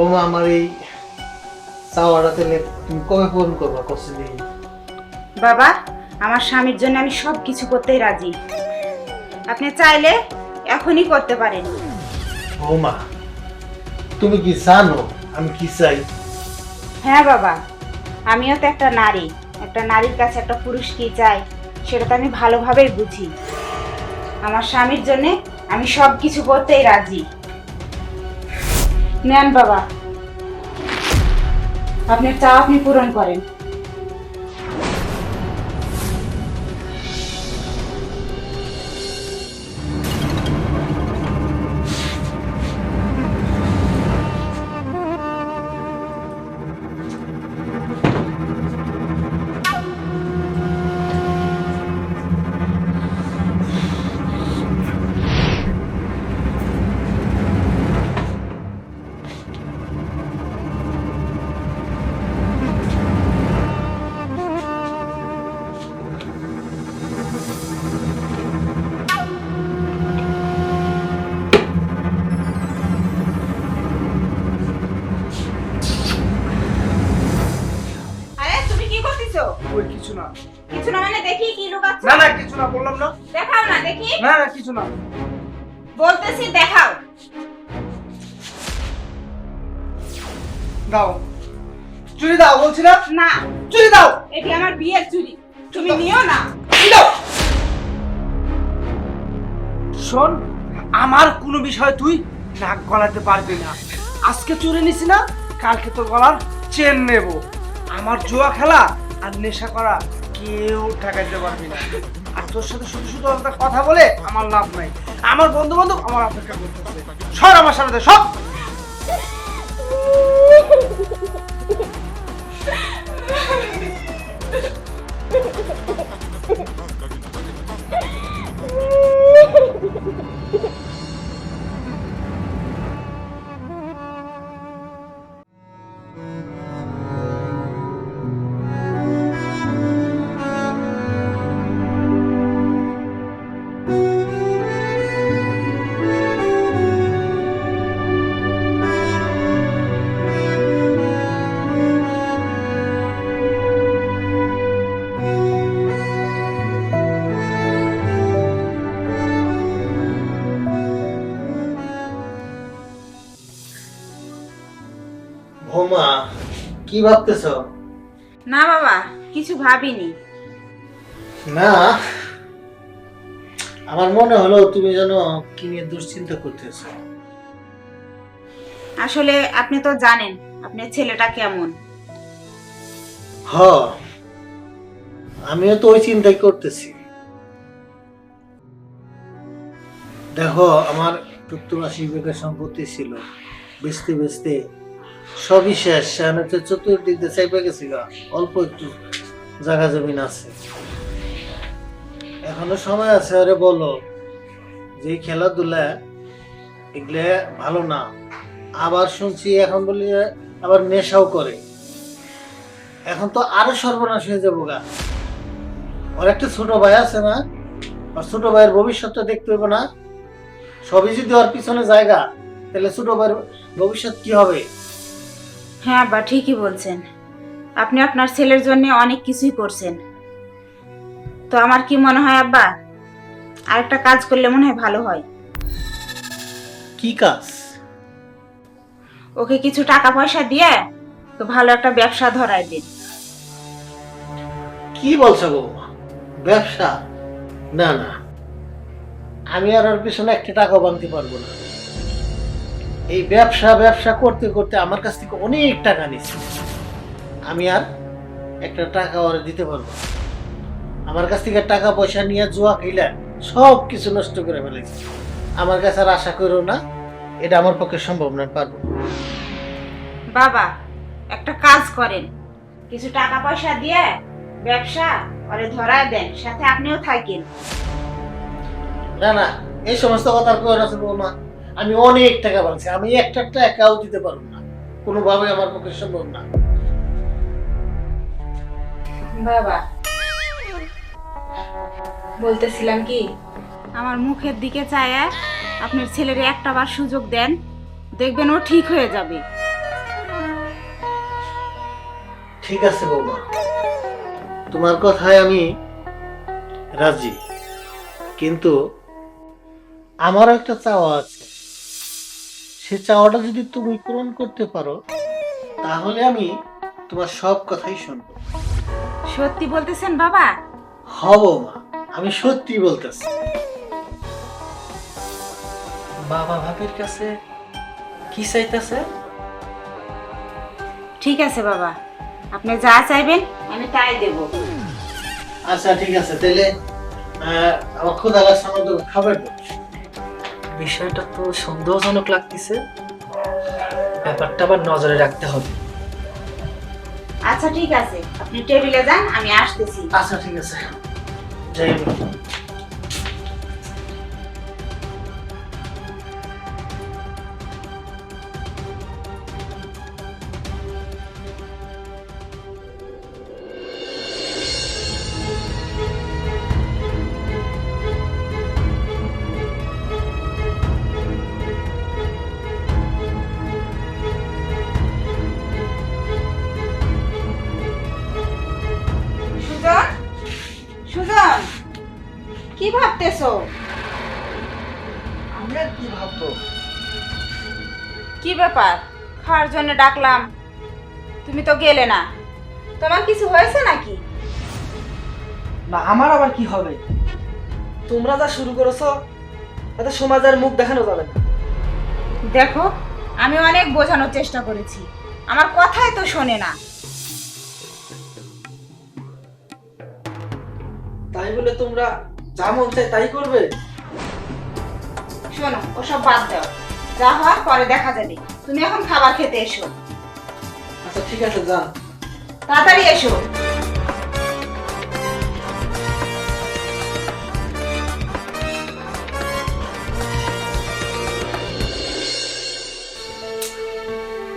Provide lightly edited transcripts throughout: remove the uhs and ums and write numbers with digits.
ও মা, আমার এই চাওয়াটা তাহলে তুমি কবে পূরণ করবা কসলি? বাবা, আমার স্বামীর জন্য আমি সব কিছু করতেই রাজি। আপনি চাইলে এখনই করতে পারেন। ও মা, তুমি কি জানো আমি কি চাই? হ্যাঁ বাবা, আমিও তো একটা নারী। একটা নারীর কাছে একটা পুরুষ কি চায় সেটা তো আমি ভালোভাবেই বুঝি। আমার স্বামীর জন্য আমি সব কিছু করতেই রাজি। নেন বাবা, আপনার চাওয়া আপনি পূরণ করেন। আরে তুমি কি করতেছো? ওই কিছু না। কিছু না মানে দেখি কি লুকাচ্ছো? না না কিছু না, বললাম না। দেখাও না দেখি। না না কিছু না। বলতেছি দেখাও। দাও, চুরি দাও বলছি না। না, চুরি দাও। এটি আমার বিয়ের চুড়ি, তুমি নিও না। চুরি দাও। শোন, আমার কোনো বিষয় তুই নাক গলাতে পারবি না। আজকে চুরি নিছি না, কালকে তোর গলার চেন নেব। আমার জুয়া খেলা আর নেশা করা কেউ ঠেকাইতে পারবি না। আর তোর সাথে শুধু শুধু একটা কথা বলে আমার লাভ নাই। আমার বন্ধু বান্ধব আমার অপেক্ষা করতেছে। সর আমার সামনে সব। বৌমা, কি ভাবতেছ? না বাবা, কিছু ভাবিনি। না, আমার মনে হলো তুমি যেন কি নিয়ে দুশ্চিন্তা করতেছ। আসলে আপনি তো জানেন আপনার ছেলেটা কেমন। হ, আমিও তো ওই চিন্তাই করতেছি। দেখো, আমার 70-80 বিঘা সম্পত্তি ছিল, বেচতে বেচতে সবই শেষ। সেখানে তো চতুর্দিক দিয়ে চাইপে গেছি গা, অল্প একটু জায়গা জমিন আছে। এখনো সময় আছে। আরে বলো, যে খেলাধুলা এগুলো ভালো না। আবার শুনছি এখন বলি আবার নেশাও করে। এখন তো আরো সর্বনাশ হয়ে যাবো গা। ওর একটা ছোট ভাই আছে না, আর ছোট ভাইয়ের ভবিষ্যৎটা দেখতে হবে না? সবই যদি ওর পিছনে জায়গা, তাহলে ছোট ভাইয়ের ভবিষ্যৎ কি হবে? হ্যাঁ আব্বা, ঠিকই বলছেন। আপনি আপনার ছেলের জন্য অনেক কিছুই করছেন। তো আমার কি মনে হয় আব্বা, আরেকটা কাজ করলে মনে হয় ভালো হয়। কি কাজ? ওকে কিছু টাকা পয়সা দিয়ে তো ভালো একটা ব্যবসা ধরায় দিন। কি বলছো বৌমা? ব্যবসা? না না, আমি আর ওর পিছনে একটা টাকা বাঁধতে পারবো না। এই ব্যবসা ব্যবসা করতে করতে আমার কাছ থেকে অনেক টাকা নিচ্ছে। আমি আর একটা টাকা ওরে দিতে পারবো না। আমার কাছ থেকে টাকা পয়সা নিয়ে জুয়া খেলে সব কিছু নষ্ট করে ফেলেছে। আমার কাছে আর আশা করো না, এটা আমার পক্ষে সম্ভব না, পারবো না। বাবা, একটা কাজ করেন, কিছু টাকা পয়সা দিয়ে ব্যবসা ওরে ধরায় দেন, সাথে আপনিও থাকেন। না না, এই সমস্ত কথা আর কেউ আছে বৌমা। আমি অনেক টাকা বাঁধছি, আমি একটা টাকাও দিতে পারবো না, কোনোভাবে আমার পক্ষে সম্ভব না। বাবা, বলতেছিলাম কি, আমার মুখের দিকে চায় আপনার ছেলের একটা বার সুযোগ দেন, দেখবেন ও ঠিক হয়ে যাবে। ঠিক আছে বৌমা, তোমার কথায় আমি রাজি, কিন্তু আমারও একটা চাওয়া আছে। সে চাওয়াটা যদি তুমি পূরণ করতে পারো তাহলে আমি তোমার সব কথাই শুনবো। সত্যি বলতেছেন বাবা? হব মা, আমি সত্যি বলতেছি। বাবা ভাবির কাছে কি চাইতেছে? ঠিক আছে বাবা, আপনি যা চাইবেন আমি তাই দেব। আচ্ছা ঠিক আছে, তাহলে আমার ক্ষুধা লাগছে, আমার তো খাবার দাও। বিষয়টা তো সন্দেহজনক লাগতেছে, ব্যাপারটা আবার নজরে রাখতে হবে। আচ্ছা ঠিক আছে, আপনি টেবিলে যান, আমি আসতেছি। আচ্ছা ঠিক আছে, যাই আমি। সুজন, সুজন, কি ভাবতেছো? আমি আর কি ভাববো? কি ব্যাপার, খাওয়ার জন্য ডাকলাম, তুমি তো গেলে না। তোমার কিছু হয়েছে নাকি? না, আমার আবার কি হবে? তোমরা যা শুরু করেছো তাতে সমাজের মুখ দেখানো যাবে না। দেখো, আমি অনেক বোঝানোর চেষ্টা করেছি, আমার কথাই তো শোনে না। তাই বলে তোমরা যা মন চাই তাই করবে? শোনো, ওসব বাদ দাও, যা হওয়ার পরে দেখা যাবে। তুমি এখন খাবার খেতে এসো, আচ্ছা ঠিক আছে, যান। তাড়াতাড়ি এসো।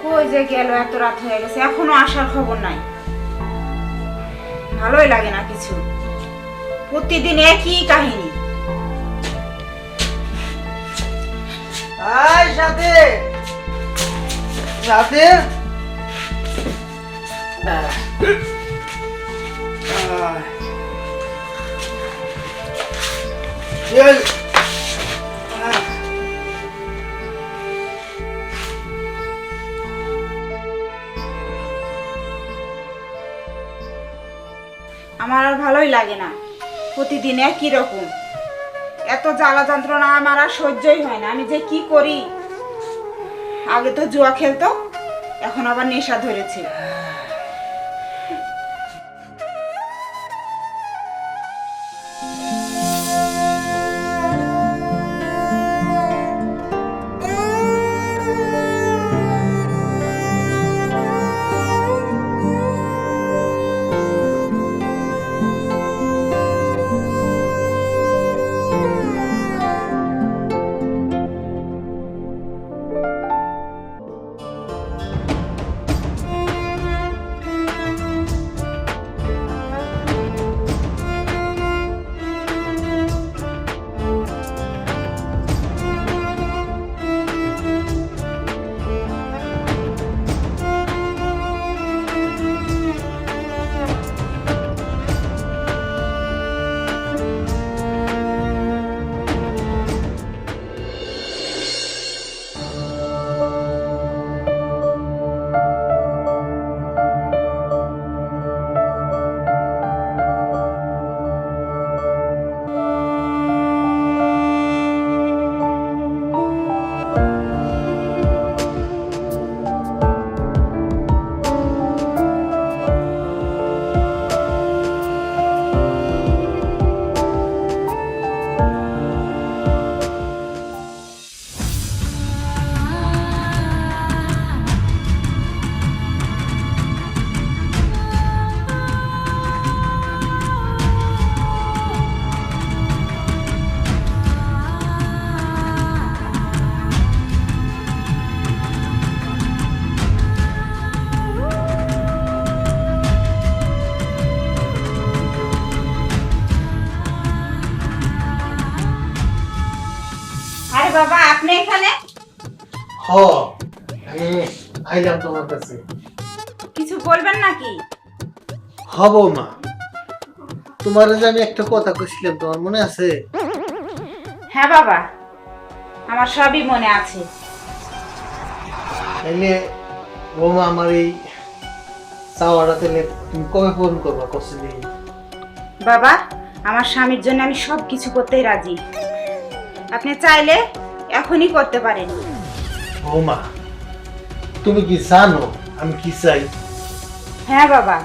কই যে গেল, এত রাত হয়ে গেছে, এখনো আসার খবর নাই। ভালোই লাগে না কিছু, প্রতিদিন একই কাহিনী। আয় সাথে সাথে আমার আর ভালোই লাগে না, প্রতিদিন একই রকম। এত জ্বালা যন্ত্রণা আমার আর সহ্যই হয় না। আমি যে কি করি, আগে তো জুয়া খেলতো, এখন আবার নেশা ধরেছে। আরে বাবা, আপনি এখানে? হ, আমি আইলাম তোমার কাছে। কিছু কিছু বলবেন নাকি? হব মা, তোমার যে আমি একটা কথা কইছিলাম, তোমার মনে আছে? হ্যাঁ বাবা, আমার সবই মনে আছে। তাইলে বৌমা, আমার এই চাওয়াটা তাহলে তুমি কবে পূরণ করবা কসলি? বাবা, আমার স্বামীর জন্য আমি সব কিছু করতেই রাজি। আপনি চাইলে এখনই করতে পারেন। বৌমা, তুমি কি জানো আমি কি চাই? হ্যাঁ বাবা,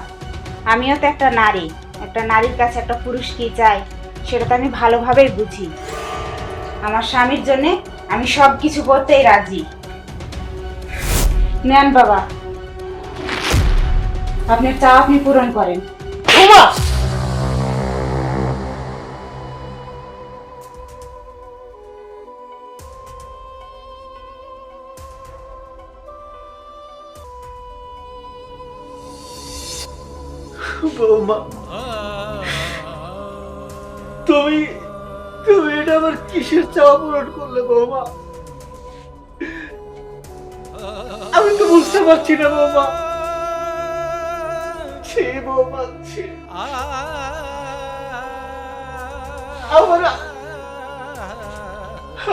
আমিও তো একটা নারী। একটা নারীর কাছে একটা পুরুষ কি চায় সেটা তো আমি ভালোভাবেই বুঝি। আমার স্বামীর জন্য আমি সব কিছু করতেই রাজি। নেন বাবা, আপনার চাওয়া আপনি পূরণ করেন। বৌমা! বৌমা, তুমি তুমি এটা আমার কিসের চাওয়া পূরণ করলে বৌমা? আমি তো বুঝতে পারছি না বৌমা। ছি বৌমা, ছি।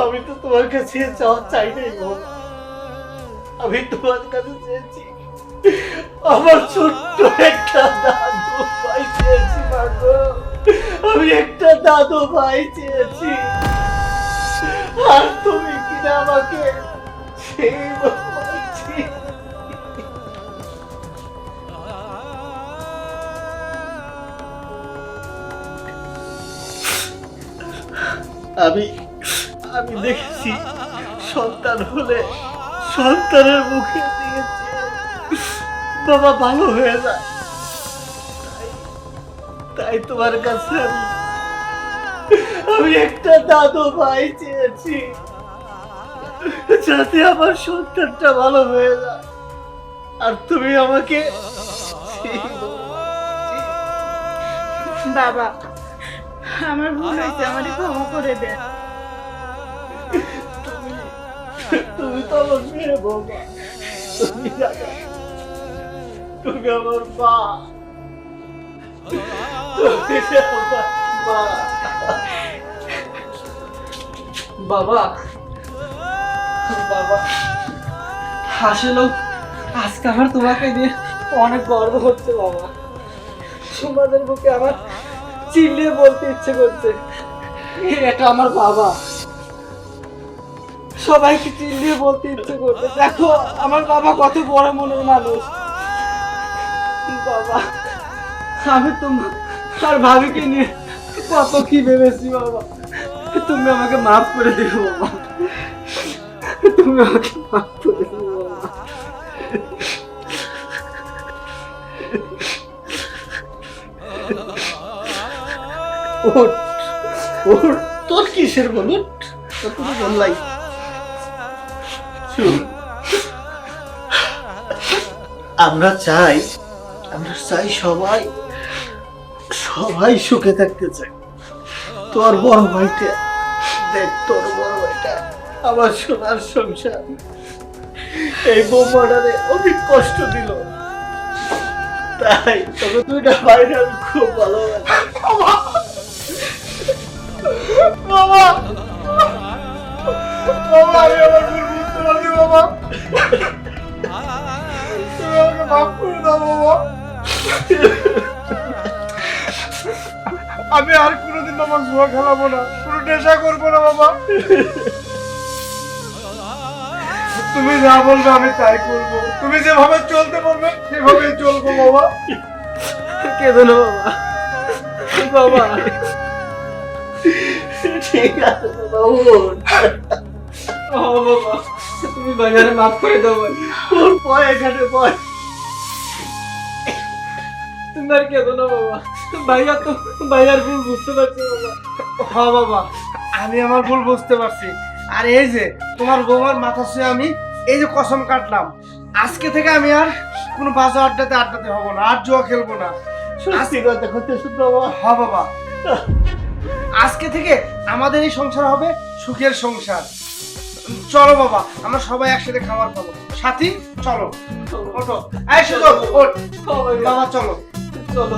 আমি তো তোমার কাছে চাওয়া চাই নাই বৌমা। আমি তোমার কাছে চেয়েছি আমার ছোট্ট একটা দাদু ভাই চেয়েছি মাগো। আমি একটা দাদু ভাই চেয়েছি, আর তুমি কিনা আমাকে সেই বলছি। আমি আমি দেখেছি সন্তান হলে সন্তানের মুখে দিকে চেয়ে বাবা ভালো হয়ে যায়। তাই তোমার কাছে আমি একটা দাদু ভাই চেয়েছি, যাতে আমার সন্তানটা ভালো হয়ে যায়। আর তুমি আমাকে বাবা, আমার ভুল হয়েছে, আমার ক্ষমা করে দেন। তুমি তো আমার মেয়ে বাবা, তুমি জানো, তুমি আমার মা, তুমি আমার মা। বাবা, বাবা, আসলে আজকে আমার তোমাকে নিয়ে অনেক গর্ব হচ্ছে বাবা। সমাজের বুকে আমার চিল্লিয়ে বলতে ইচ্ছে করছে, এটা আমার বাবা। সবাইকে চিল্লিয়ে বলতে ইচ্ছে করছে, দেখো আমার বাবা কত বড় মনের মানুষ। বাবা, আমি তোমার আর ভাবিকে নিয়ে কত কি ভেবেছি বাবা। তুমি আমাকে মাফ করে দিও বাবা, তুমি আমাকে মাফ করে দিও বাবা। ওঠ, ওঠ, তোর কিসের বলুন? তোর কোনো বললাই। শুন, আমরা চাই সবাই সবাই সুখে থাকতে চাই। তোর বড় ভাইটা দেখ, তোর বড় ভাইটা আমার সোনার সংসার এই বোমাটারে অনেক কষ্ট দিল। তাই তবে দুইটা ভাইরা আমি খুব ভালোবাসি। বাবা, বাবা, আমি আমার ভুল বুঝতে পারছি বাবা। তুমি আমাকে মাফ করে দাও বাবা। আমি আর কোনোদিন বাবা জুয়া খেলাবো না, কোনো নেশা করবো না বাবা। তুমি যা বলবে আমি তাই করবো, তুমি যেভাবে চলতে বলবে সেভাবেই চলবো বাবা। কেঁদো না বাবা, বাবা। ঠিক আছে বাবু, ও বাবা, তুমি বাজারে মাফ করে দাও ভাই। ওর পয় এখানে পয়। তুমি আর কেঁদো না বাবা, ভাইয়া তো ভাইয়ার ভুল বুঝতে পারছি বাবা। হ্যাঁ বাবা, আমি আমার ভুল বুঝতে পারছি। আর এই যে তোমার বৌমার মাথা ছুঁয়ে আমি এই যে কসম কাটলাম, আজকে থেকে আমি আর কোনো বাজে আড্ডাতে হবো না, আর জুয়া খেলবো না। সত্যি কথা করতেছ বাবা? হ্যাঁ বাবা, আজকে থেকে আমাদের এই সংসার হবে সুখের সংসার। চলো বাবা, আমরা সবাই একসাথে খাবার খাবো। সাথী চলো, ওঠো। এই সুযোগ ওঠ সবাই বাবা, চলো। চলো।